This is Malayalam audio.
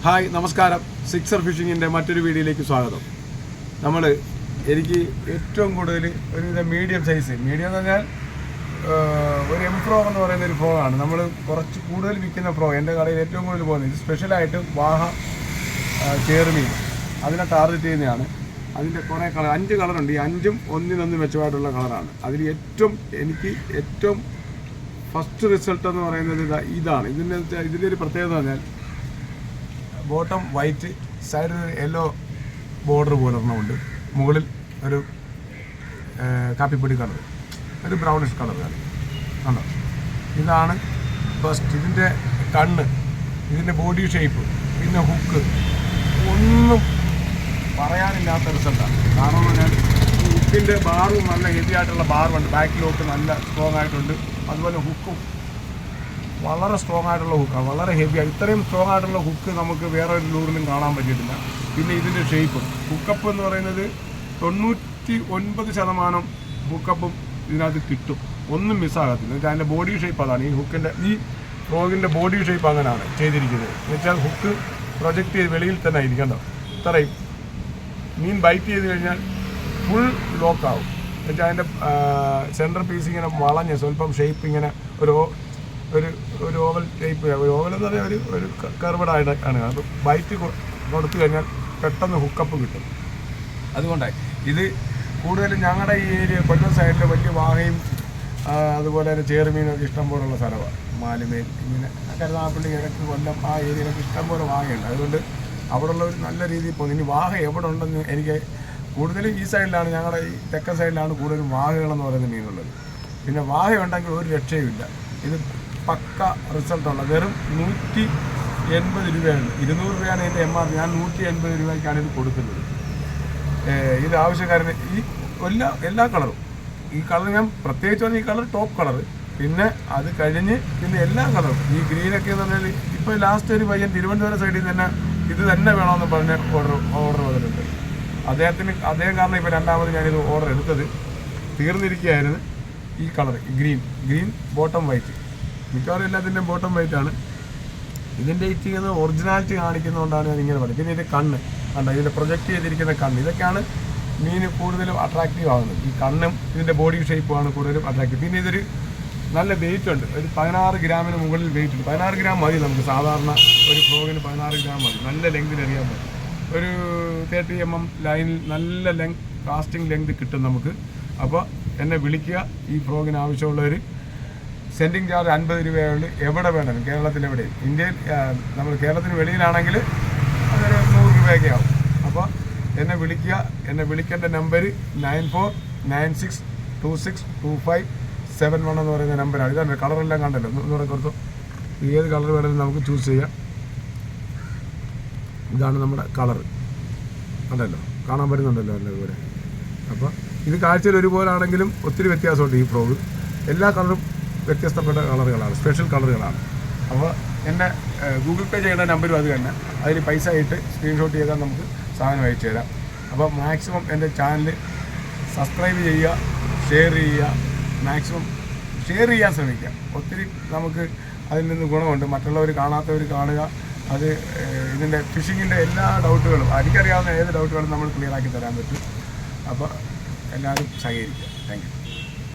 ഹായ് നമസ്കാരം. സിക്സർ ഫിഷിങ്ങിൻ്റെ മറ്റൊരു വീഡിയോയിലേക്ക് സ്വാഗതം. എനിക്ക് ഏറ്റവും കൂടുതൽ ഒരു മീഡിയം സൈസ് മീഡിയം എന്ന് പറഞ്ഞാൽ ഒരു എംപ്രോ എന്ന് പറയുന്ന ഒരു ഫ്രോഗാണ് നമ്മൾ കുറച്ച് കൂടുതൽ വിൽക്കുന്ന ഫ്രോ. എൻ്റെ കടയിൽ ഏറ്റവും കൂടുതൽ പോകുന്നത് ഇത് സ്പെഷ്യലായിട്ട് വാഹ ചേർമീൻ അതിനെ ടാർഗറ്റ് ചെയ്യുന്നതാണ്. അതിൻ്റെ കുറേ കളർ 5 കളറുണ്ട്. ഈ 5ഉം ഒന്നിനൊന്ന് മെച്ചമായിട്ടുള്ള കളറാണ്. അതിൽ എനിക്ക് ഏറ്റവും ഫസ്റ്റ് റിസൾട്ട് എന്ന് പറയുന്നത് ഇതാണ്. ഇതിൻ്റെ ഒരു പ്രത്യേകത എന്ന് പറഞ്ഞാൽ ബോട്ടം വൈറ്റ്, സൈഡിൽ യെല്ലോ ബോർഡർ പോലൊരെണ്ണമുണ്ട്, മുകളിൽ ഒരു കാപ്പിപ്പൊടി കളർ, ഒരു ബ്രൗണിഷ് കളർ കണ്ടോ. ഇതാണ് ഫസ്റ്റ്. ഇതിൻ്റെ കണ്ണ്, ഇതിൻ്റെ ബോഡി ഷേപ്പ്, പിന്നെ ഹുക്ക്, ഒന്നും പറയാനില്ലാത്ത റിസൾട്ടാണ്. കാരണം ഞാൻ ഹുക്കിൻ്റെ ബാറും നല്ല ഹെവി ആയിട്ടുള്ള ബാറുണ്ട്, ബാക്ക് ലോക്ക് നല്ല സ്ട്രോങ് ആയിട്ടുണ്ട്. അതുപോലെ ഹുക്കും വളരെ സ്ട്രോങ് ആയിട്ടുള്ള ഹുക്കാണ്, വളരെ ഹെവിയാണ്. ഇത്രയും സ്ട്രോങ് ആയിട്ടുള്ള ഹുക്ക് നമുക്ക് വേറെ ഒരു ലൂറിലും കാണാൻ പറ്റിയിട്ടില്ല. പിന്നെ ഇതിൻ്റെ ഷേപ്പ്, ഹുക്കപ്പ് എന്ന് പറയുന്നത് 99% ഹുക്കപ്പും ഇതിനകത്ത് കിട്ടും, ഒന്നും മിസ്സാകത്തില്ല. എന്നുവെച്ചാൽ അതിൻ്റെ ബോഡി ഷേപ്പ് അതാണ്. ഈ ഫ്രോഗിൻ്റെ ബോഡി ഷേപ്പ് അങ്ങനെയാണ് ചെയ്തിരിക്കുന്നത്. എന്നുവെച്ചാൽ ഹുക്ക് പ്രൊജക്റ്റ് ചെയ്ത് വെളിയിൽ തന്നെ ആയിരിക്കണ്ടോ. ഇത്രയും മീൻ ബൈറ്റ് ചെയ്ത് കഴിഞ്ഞാൽ ഫുൾ ലോക്കാവും. എന്നുവെച്ചാൽ അതിൻ്റെ സെൻറ്റർ പീസ് ഇങ്ങനെ വളഞ്ഞ് സ്വല്പം ഷേപ്പ് ഇങ്ങനെ ഒരു ഓവൽ ടൈപ്പ്, ഒരു ഓവൽ എന്ന് പറഞ്ഞാൽ ഒരു കർവഡായിട്ടാണ്. അത് ബൈറ്റ് കൊടുത്തു കഴിഞ്ഞാൽ പെട്ടെന്ന് ഹുക്കപ്പ് കിട്ടും. അതുകൊണ്ടായി ഇത് കൂടുതലും ഞങ്ങളുടെ ഈ ഏരിയ കൊല്ലം സൈഡിൽ വലിയ വാഹയും അതുപോലെ തന്നെ ചേറുമീനൊക്കെ ഇഷ്ടം പോലുള്ള സ്ഥലമാണ്. മാലിമേൽ ഇങ്ങനെ കരുനാഗപ്പള്ളി, കിഴക്ക്, കൊല്ലം ആ ഏരിയയിലൊക്കെ ഇഷ്ടം പോലെ വാഹയുണ്ട്. അതുകൊണ്ട് അവിടെ ഉള്ളവർ നല്ല രീതിയിൽ പോകുന്നു. ഇനി വാഹ എവിടെ ഉണ്ടെന്ന് എനിക്ക് കൂടുതലും ഈ സൈഡിലാണ്, ഞങ്ങളുടെ ഈ തെക്കൻ സൈഡിലാണ് കൂടുതലും വാഹകളെന്ന് പറയുന്ന മീനുള്ളത്. പിന്നെ വാഹ ഉണ്ടെങ്കിൽ ഒരു രക്ഷയുമില്ല. ഇത് പക്ക റിസൾട്ടുള്ള വെറും 180 രൂപയാണ്. 200 രൂപയാണ് എൻ്റെ MRP. ഞാൻ 180 രൂപയ്ക്കാണ് ഇത് കൊടുക്കുന്നത്. ഇത് ആവശ്യക്കാരന് ഈ എല്ലാ കളറും, ഈ കളർ ഞാൻ പ്രത്യേകിച്ച് പറഞ്ഞ ഈ കളർ ടോപ്പ് കളർ, പിന്നെ അത് കഴിഞ്ഞ് പിന്നെ എല്ലാ കളറും. ഈ ഗ്രീനൊക്കെ എന്ന് പറഞ്ഞാൽ ഇപ്പോൾ ലാസ്റ്റ് ഒരു പയ്യൻ തിരുവനന്തപുരം സൈഡിൽ തന്നെ ഇത് തന്നെ വേണമെന്ന് പറഞ്ഞ് ഓർഡർ വന്നിട്ടുണ്ട്. അദ്ദേഹം കാരണം ഇപ്പോൾ രണ്ടാമത് ഞാനിത് ഓർഡർ എടുത്തത് തീർന്നിരിക്കുകയായിരുന്നു. ഈ കളർ ഗ്രീൻ ബോട്ടം വൈറ്റ്, മിക്കവാറും എല്ലാത്തിൻ്റെയും ബോട്ടം വൈറ്റാണ്. ഇതിൻ്റെ ചെയ്യുന്നത് ഒറിജിനാലിറ്റി കാണിക്കുന്നതുകൊണ്ടാണ് ഞാൻ ഇങ്ങനെ പറയുന്നത്. പിന്നെ ഇതിൻ്റെ കണ്ണ് കണ്ട, ഇതിൻ്റെ പ്രൊജക്റ്റ് ചെയ്തിരിക്കുന്ന കണ്ണ്, ഇതൊക്കെയാണ് മീന് കൂടുതലും അട്രാക്റ്റീവ് ആകുന്നത്. ഈ കണ്ണും ഇതിൻ്റെ ബോഡി ഷേപ്പുമാണ് കൂടുതലും അട്രാക്റ്റീവ്. പിന്നെ ഇതൊരു നല്ല വെയിറ്റ് ഉണ്ട്, ഒരു 16 ഗ്രാമിന് മുകളിൽ വെയിറ്റ് ഉണ്ട്. 16 ഗ്രാം മതി നമുക്ക്, സാധാരണ ഒരു ഫ്രോഗിന് 16 ഗ്രാം മതി. നല്ല ലെങ്തിൽ എറിയാൻ പറ്റും. ഒരു 30 mm ലൈനിൽ നല്ല കാസ്റ്റിംഗ് ലെങ്ത് കിട്ടും നമുക്ക്. അപ്പോൾ എന്നെ വിളിക്കുക. ഈ ഫ്രോഗിന് ആവശ്യമുള്ളവർ സെൻഡിങ് ചാർജ് 50 രൂപയുള്ളൂ. എവിടെ വേണം, കേരളത്തിലെവിടെയും. ഇന്ത്യയിൽ നമ്മൾ കേരളത്തിന് വെളിയിലാണെങ്കിൽ അതൊരു 100 രൂപയൊക്കെ ആവും. അപ്പോൾ എന്നെ വിളിക്കുക. എന്നെ വിളിക്കേണ്ട നമ്പർ 9496262571 എന്ന് പറയുന്ന നമ്പറാണ്. ഇതാണ് കളറെല്ലാം കണ്ടല്ലോ, ഒന്നുകൂടെ കൊടുത്തു. ഏത് കളർ വേണമെങ്കിലും നമുക്ക് ചൂസ് ചെയ്യാം. ഇതാണ് നമ്മുടെ കളർ, കണ്ടല്ലോ, കാണാൻ പറ്റുന്നുണ്ടല്ലോ എൻ്റെ ഇവിടെ. അപ്പോൾ ഇത് കാഴ്ചയിൽ ഒരുപോലെ ആണെങ്കിലും ഒത്തിരി വ്യത്യാസമുണ്ട്. ഈ ഫ്രോഗ് എല്ലാ കളറും വ്യത്യസ്തപ്പെട്ട കളറുകളാണ്, സ്പെഷ്യൽ കളറുകളാണ്. അപ്പോൾ എൻ്റെ ഗൂഗിൾ പേ ചെയ്യേണ്ട നമ്പരും അത് തന്നെ. അതിൽ പൈസ ഇട്ട് സ്ക്രീൻഷോട്ട് ചെയ്താൽ നമുക്ക് സാധനം അയച്ചു തരാം. അപ്പോൾ മാക്സിമം എൻ്റെ ചാനൽ സബ്സ്ക്രൈബ് ചെയ്യുക, ഷെയർ ചെയ്യുക, മാക്സിമം ഷെയർ ചെയ്യാൻ ശ്രമിക്കുക. ഒത്തിരി നമുക്ക് അതിൽ നിന്ന് ഗുണമുണ്ട്. മറ്റുള്ളവർ കാണാത്തവർ കാണുക. അത് ഇതിൻ്റെ ഫിഷിങ്ങിൻ്റെ എല്ലാ ഡൗട്ടുകളും, എനിക്കറിയാവുന്ന ഏത് ഡൗട്ടുകളും നമ്മൾ ക്ലിയർ ആക്കി തരാൻ പറ്റും. അപ്പോൾ എല്ലാവരും സഹകരിക്കുക. Thank you.